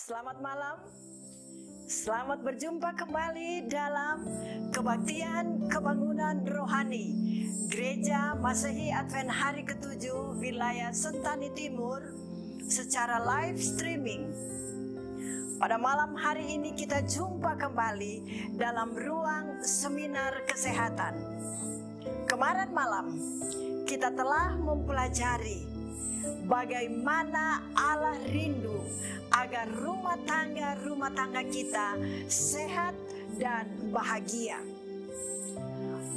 Selamat malam, selamat berjumpa kembali dalam kebaktian kebangunan rohani Gereja Masehi Advent Hari ke-7 wilayah Sentani Timur secara live streaming. Pada malam hari ini kita jumpa kembali dalam ruang seminar kesehatan. Kemarin malam kita telah mempelajari bagaimana Allah rindu agar rumah tangga kita sehat dan bahagia.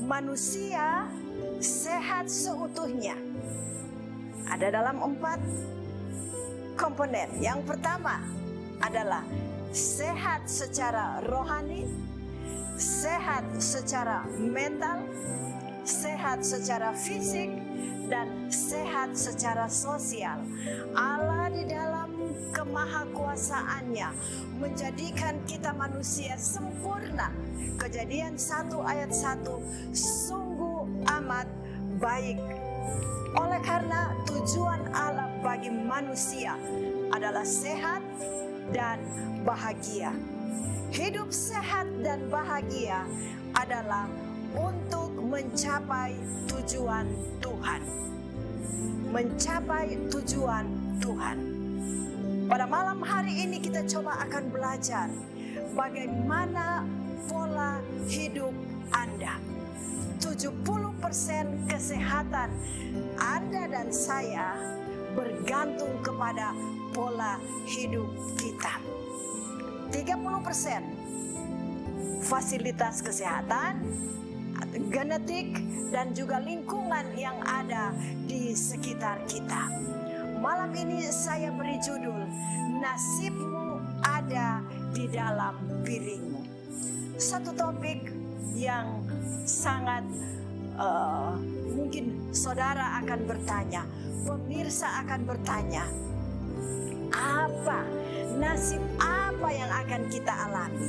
Manusia sehat seutuhnya ada dalam 4 komponen. Yang pertama adalah sehat secara rohani, sehat secara mental, sehat secara fisik, dan sehat secara sosial. Allah di dalam kemahakuasaannya menjadikan kita manusia sempurna. Kejadian 1 ayat 1 sungguh amat baik. Oleh karena tujuan Allah bagi manusia adalah sehat dan bahagia. Hidup sehat dan bahagia adalah untuk mencapai tujuan Tuhan. Mencapai tujuan Tuhan. Pada malam hari ini kita coba akan belajar bagaimana pola hidup Anda. 70% kesehatan Anda dan saya bergantung kepada pola hidup kita. 30% fasilitas kesehatan, genetik, dan juga lingkungan yang ada di sekitar kita. Malam ini saya beri judul, nasibmu ada di dalam piringmu. Satu topik yang sangat mungkin saudara akan bertanya, pemirsa akan bertanya, nasib apa yang akan kita alami?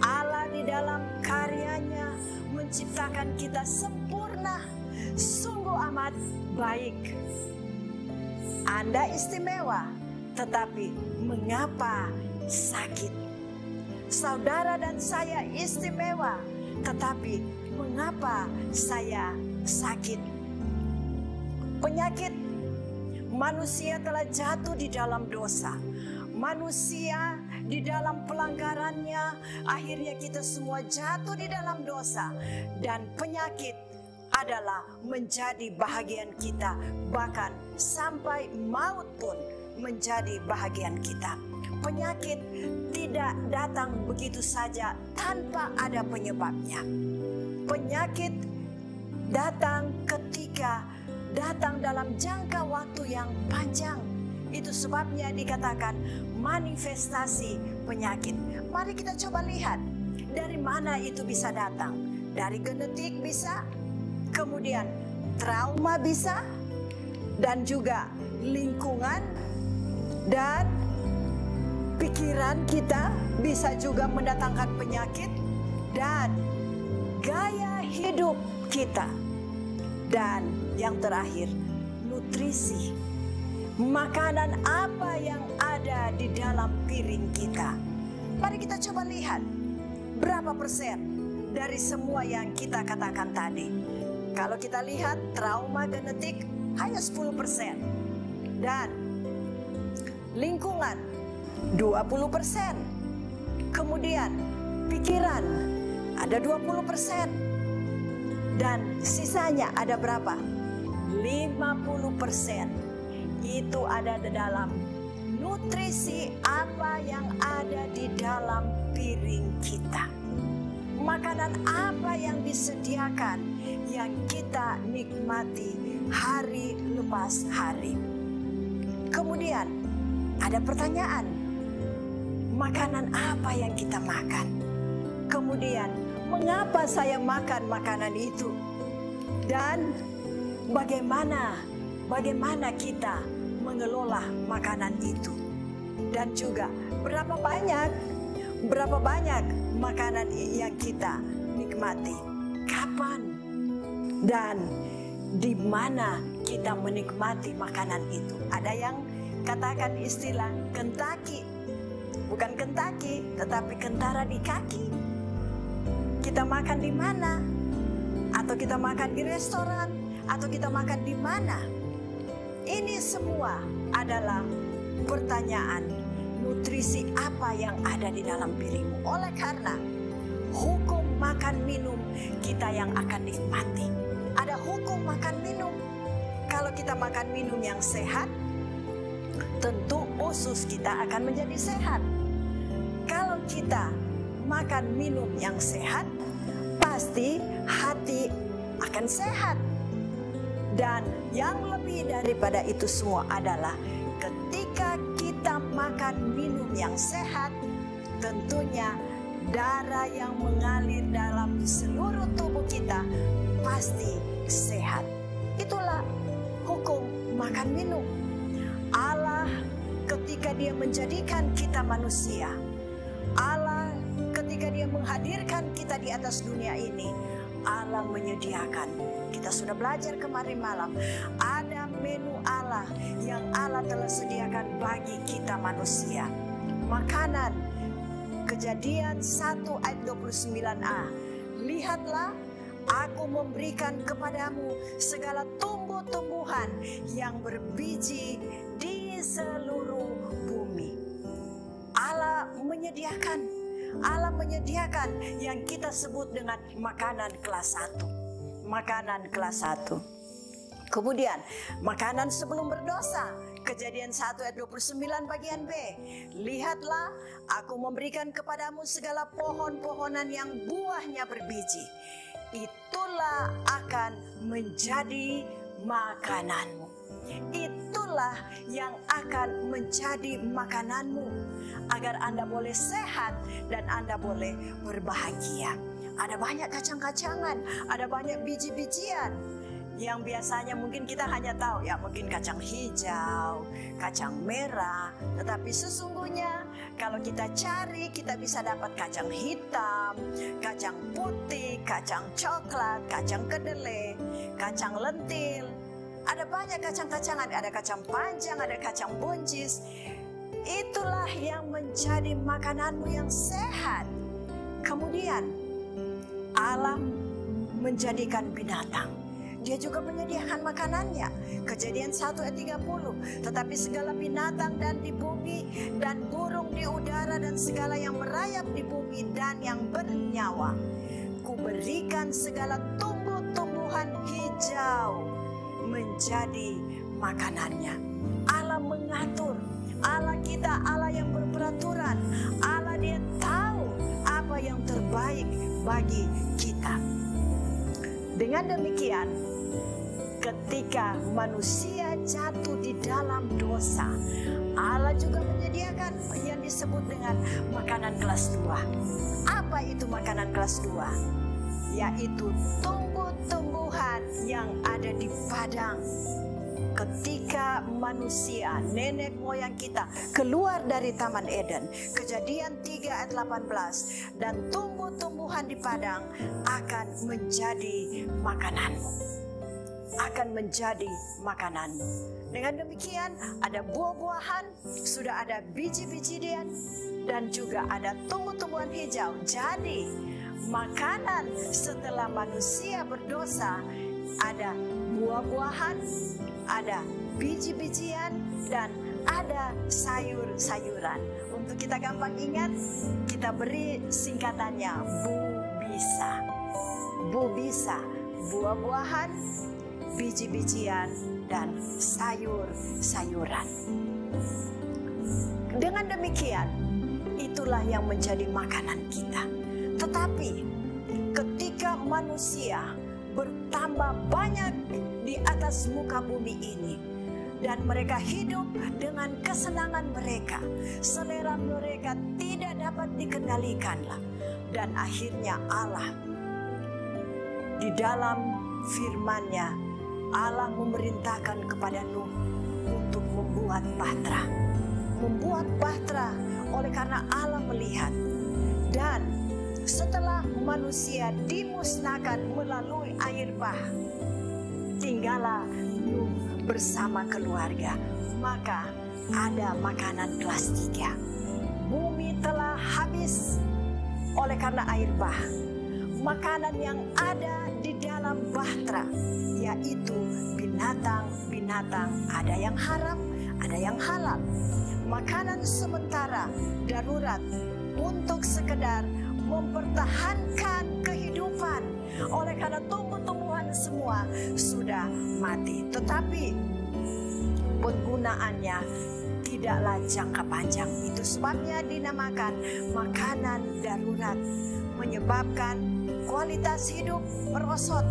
Allah di dalam karyanya menciptakan kita sempurna, sungguh amat baik. Anda istimewa, tetapi mengapa sakit? Saudara dan saya istimewa, tetapi mengapa saya sakit? Penyakit, manusia telah jatuh di dalam dosa. Manusia di dalam pelanggarannya, akhirnya kita semua jatuh di dalam dosa. Dan penyakit adalah menjadi bahagian kita, bahkan sampai maut pun menjadi bahagian kita. Penyakit tidak datang begitu saja tanpa ada penyebabnya. Penyakit datang ketika datang dalam jangka waktu yang panjang. Itu sebabnya dikatakan manifestasi penyakit. Mari kita coba lihat dari mana itu bisa datang. Dari genetik bisa, kemudian trauma bisa, dan juga lingkungan dan pikiran kita bisa juga mendatangkan penyakit, dan gaya hidup kita, dan yang terakhir nutrisi. Makanan apa yang ada di dalam piring kita. Mari kita coba lihat berapa persen dari semua yang kita katakan tadi. Kalau kita lihat trauma genetik hanya 10%. Dan lingkungan 20%. Kemudian pikiran ada 20%. Dan sisanya ada berapa? 50%. Itu ada di dalam nutrisi apa yang ada di dalam piring kita. Makanan apa yang disediakan, yang kita nikmati hari lepas hari. Kemudian ada pertanyaan, makanan apa yang kita makan? Kemudian mengapa saya makan makanan itu? Dan bagaimana kita mengelola makanan itu? Dan juga berapa banyak makanan yang kita nikmati? Kapan dan di mana kita menikmati makanan itu? Ada yang katakan istilah Kentucky Bukan Kentucky, tetapi kentara di kaki. Kita makan di mana? Atau kita makan di restoran? Atau kita makan di mana? Ini semua adalah pertanyaan, nutrisi apa yang ada di dalam piringmu. Oleh karena hukum makan minum kita yang akan nikmati. Ada hukum makan minum. Kalau kita makan minum yang sehat, tentu usus kita akan menjadi sehat. Kalau kita makan minum yang sehat, pasti hati akan sehat. Dan yang lebih daripada itu semua adalah ketika kita makan minum yang sehat, tentunya darah yang mengalir dalam seluruh tubuh kita pasti sehat. Itulah hukum makan minum. Allah ketika Dia menjadikan kita manusia, Allah ketika Dia menghadirkan kita di atas dunia ini, Allah menyediakan. Kita sudah belajar kemarin malam, ada menu Allah yang Allah telah sediakan bagi kita manusia. Makanan, Kejadian 1 ayat 29a. Lihatlah, aku memberikan kepadamu segala tumbuh-tumbuhan yang berbiji di seluruh bumi. Allah menyediakan yang kita sebut dengan makanan kelas 1. Makanan kelas 1. Kemudian makanan sebelum berdosa, Kejadian 1 ayat 29 bagian B. Lihatlah, aku memberikan kepadamu segala pohon-pohonan yang buahnya berbiji. Itulah akan menjadi makananmu. Itulah yang akan menjadi makananmu, agar Anda boleh sehat dan Anda boleh berbahagia. Ada banyak kacang-kacangan, ada banyak biji-bijian yang biasanya mungkin kita hanya tahu, ya mungkin kacang hijau, kacang merah. Tetapi sesungguhnya kalau kita cari, kita bisa dapat kacang hitam, kacang putih, kacang coklat, kacang kedelai, kacang lentil. Ada banyak kacang-kacangan, ada kacang panjang, ada kacang buncis. Itulah yang menjadi makananmu yang sehat. Kemudian Allah menjadikan binatang. Dia juga menyediakan makanannya. Kejadian 1 ayat 30. Tetapi segala binatang dan di bumi dan burung di udara dan segala yang merayap di bumi dan yang bernyawa, kuberikan segala tumbuh-tumbuhan hijau menjadi makanannya. Allah mengatur. Allah kita, Allah yang berperaturan. Allah Dia tahu apa yang terbaik bagi kita. Dengan demikian, ketika manusia jatuh di dalam dosa, Allah juga menyediakan yang disebut dengan makanan kelas 2. Apa itu makanan kelas 2? Yaitu tumbuh-tumbuhan yang ada di padang. Ketika manusia, nenek moyang kita keluar dari Taman Eden, Kejadian 3 ayat 18, dan tumbuh-tumbuhan di padang akan menjadi makananmu. Akan menjadi makananmu. Dengan demikian, ada buah-buahan, sudah ada biji-bijian, dan juga ada tumbuh-tumbuhan hijau. Jadi, makanan setelah manusia berdosa ada buah-buahan, ada biji-bijian, dan ada sayur-sayuran. Untuk kita gampang ingat, kita beri singkatannya BUBISA. BUBISA, buah-buahan, biji-bijian, dan sayur-sayuran. Dengan demikian, itulah yang menjadi makanan kita. Tetapi ketika manusia bertambah banyak di atas muka bumi ini, dan mereka hidup dengan kesenangan mereka, selera mereka tidak dapat dikendalikanlah, dan akhirnya Allah di dalam firman-Nya, Allah memerintahkan kepada Nuh untuk membuat bahtera oleh karena Allah melihat. Dan setelah manusia dimusnahkan melalui air bah, tinggallah Nuh bersama keluarga. Maka ada makanan kelas 3. bumi telah habis oleh karena air bah. Makanan yang ada di dalam bahtera, yaitu binatang-binatang, ada yang haram, ada yang halal. Makanan sementara darurat untuk sekedar mempertahankan kehidupan, oleh karena tumbuh-tumbuhan semua sudah mati. Tetapi penggunaannya tidaklah jangka panjang. Itu sebabnya dinamakan makanan darurat, menyebabkan kualitas hidup merosot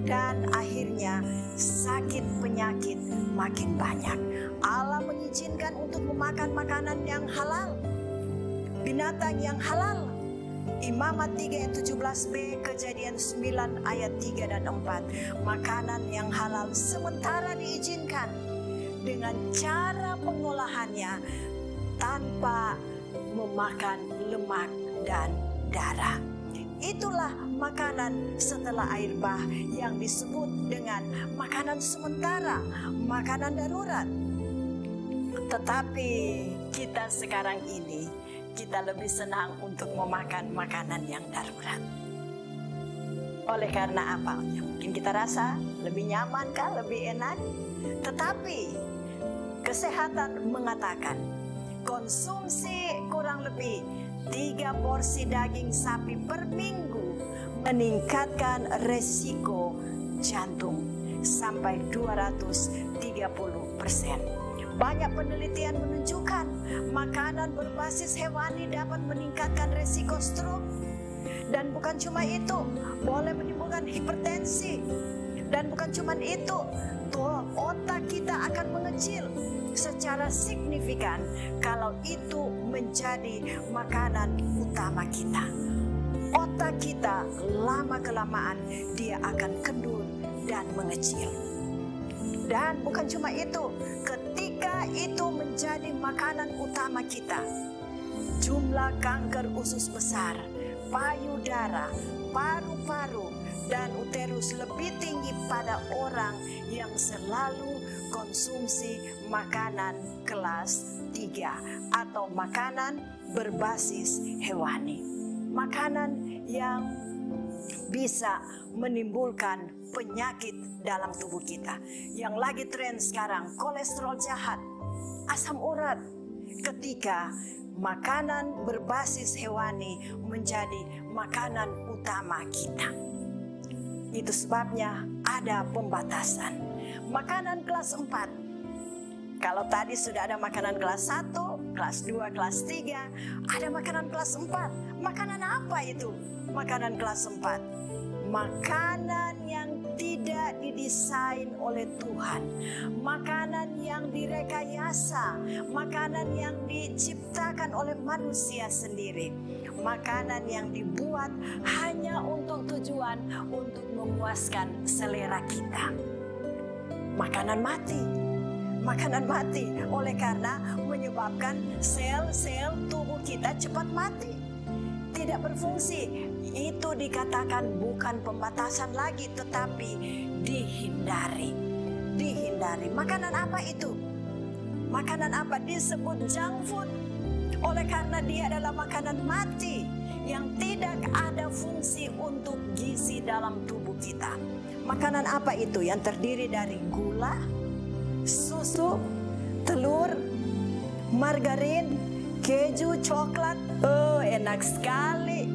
dan akhirnya sakit penyakit makin banyak. Allah mengizinkan untuk memakan makanan yang halal, binatang yang halal. Imamat 3 ayat 17b, Kejadian 9 ayat 3 dan 4. Makanan yang halal sementara diizinkan dengan cara pengolahannya tanpa memakan lemak dan darah. Itulah makanan setelah air bah yang disebut dengan makanan sementara, makanan darurat. Tetapi kita sekarang ini, kita lebih senang untuk memakan makanan yang darurat. Oleh karena apa? Ya, mungkin kita rasa lebih nyaman kah, lebih enak. Tetapi kesehatan mengatakan konsumsi kurang lebih 3 porsi daging sapi per minggu meningkatkan resiko jantung sampai 230%. Banyak penelitian menunjukkan makanan berbasis hewani dapat meningkatkan resiko stroke. Dan bukan cuma itu, boleh menimbulkan hipertensi. Dan bukan cuma itu, otak kita akan mengecil secara signifikan kalau itu menjadi makanan utama kita. Otak kita lama-kelamaan dia akan kendur dan mengecil. Dan bukan cuma itu, ketika itu menjadi makanan utama kita, jumlah kanker usus besar, payudara, paru-paru, dan uterus lebih tinggi pada orang yang selalu konsumsi makanan kelas 3 atau makanan berbasis hewani. Makanan yang bisa menimbulkan penyakit dalam tubuh kita. Yang lagi tren sekarang, kolesterol jahat, asam urat. Ketika makanan berbasis hewani menjadi makanan utama kita. Itu sebabnya ada pembatasan. Makanan kelas 4. Kalau tadi sudah ada makanan kelas 1, kelas 2, kelas 3, ada makanan kelas 4. Makanan apa itu? Makanan kelas 4. Makanan yang tidak didesain oleh Tuhan. Makanan yang direkayasa. Makanan yang diciptakan oleh manusia sendiri. Makanan yang dibuat hanya untuk tujuan untuk memuaskan selera kita. Makanan mati. Makanan mati oleh karena menyebabkan sel-sel tubuh kita cepat mati, tidak berfungsi. Itu dikatakan bukan pembatasan lagi, tetapi dihindari. Dihindari. Makanan apa itu? Makanan apa? Disebut junk food. Oleh karena dia adalah makanan mati yang tidak ada fungsi untuk gizi dalam tubuh kita. Makanan apa itu? Yang terdiri dari gula, susu, telur, margarin, keju, coklat. Oh, enak sekali.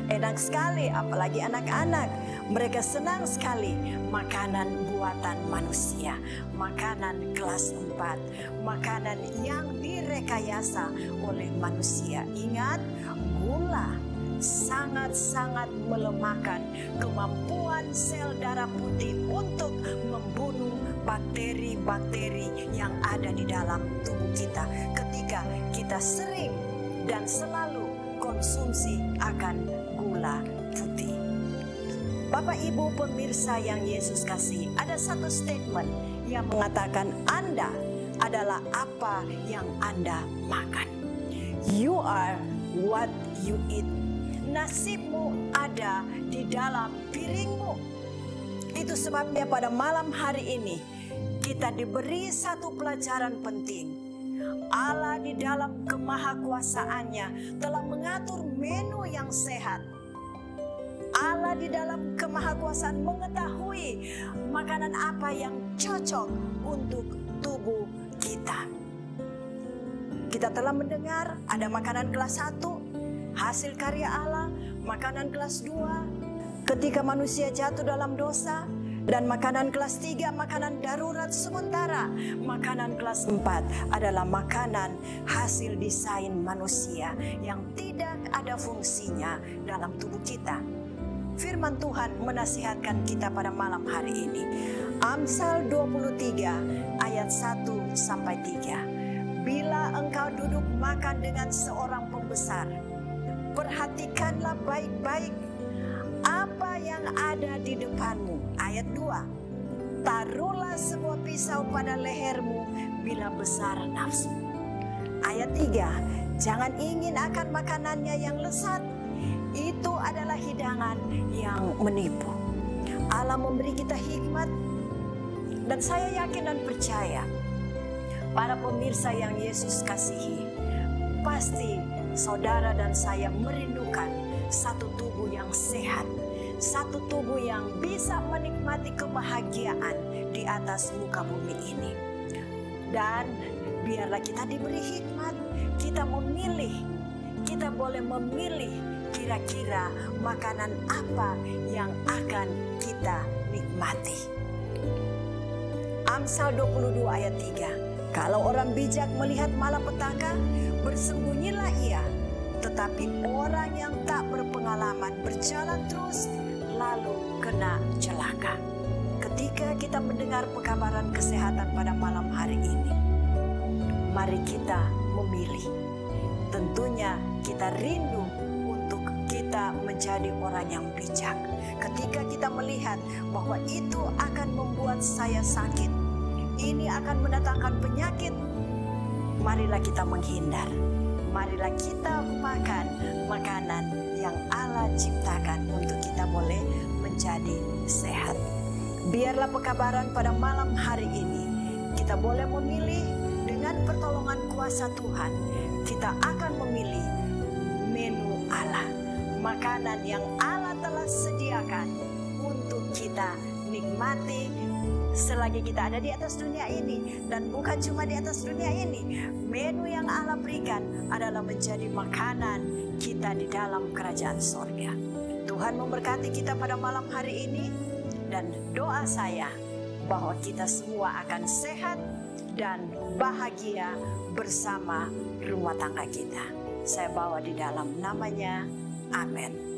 Enak sekali, apalagi anak-anak. Mereka senang sekali makanan buatan manusia. Makanan kelas 4. Makanan yang direkayasa oleh manusia. Ingat, gula sangat-sangat melemahkan kemampuan sel darah putih untuk membunuh bakteri-bakteri yang ada di dalam tubuh kita ketika kita sering dan selalu konsumsi akan gula putih. Bapak Ibu pemirsa yang Yesus kasih, ada satu statement yang mengatakan Anda adalah apa yang Anda makan. You are what you eat. Nasibmu ada di dalam piringmu. Itu sebabnya pada malam hari ini kita diberi satu pelajaran penting Allah di dalam kemahakuasaannya telah mengatur menu yang sehat. Allah di dalam kemahakuasaan mengetahui makanan apa yang cocok untuk tubuh kita. Kita telah mendengar ada makanan kelas 1, hasil karya Allah, makanan kelas 2, ketika manusia jatuh dalam dosa, dan makanan kelas 3, makanan darurat sementara. Makanan kelas 4 adalah makanan hasil desain manusia yang tidak ada fungsinya dalam tubuh kita. Firman Tuhan menasihatkan kita pada malam hari ini. Amsal 23 ayat 1-3. Bila engkau duduk makan dengan seorang pembesar, perhatikanlah baik-baik apa yang ada di depanmu. Ayat 2. Taruhlah sebuah pisau pada lehermu bila besar nafsu. Ayat 3. Jangan ingin akan makanannya yang lezat. Itu adalah hidangan yang menipu. Allah memberi kita hikmat. Dan saya yakin dan percaya, para pemirsa yang Yesus kasihi, pasti saudara dan saya merindukan satu tubuh yang sehat, satu tubuh yang bisa menikmati kebahagiaan di atas muka bumi ini. Dan biarlah kita diberi hikmat, kita memilih, kita boleh memilih kira-kira makanan apa yang akan kita nikmati. Amsal 22 ayat 3. Kalau orang bijak melihat malapetaka, bersembunyilah ia. Tetapi orang yang tak berpengalaman berjalan terus, lalu kena celaka. Ketika kita mendengar pekabaran kesehatan pada malam hari ini, mari kita memilih. Tentunya kita rindu untuk kita menjadi orang yang bijak. Ketika kita melihat bahwa itu akan membuat saya sakit, ini akan mendatangkan penyakit, marilah kita menghindar. Marilah kita makan makanan yang Allah ciptakan untuk kita boleh menjadi sehat. Biarlah pekabaran pada malam hari ini kita boleh memilih dengan pertolongan kuasa Tuhan. Kita akan memilih menu Allah, makanan yang Allah telah sediakan untuk kita nikmati selagi kita ada di atas dunia ini. Dan bukan cuma di atas dunia ini, menu yang Allah berikan adalah menjadi makanan kita di dalam kerajaan sorga. Tuhan memberkati kita pada malam hari ini, dan doa saya bahwa kita semua akan sehat dan bahagia bersama rumah tangga kita. Saya bawa di dalam namanya, amin.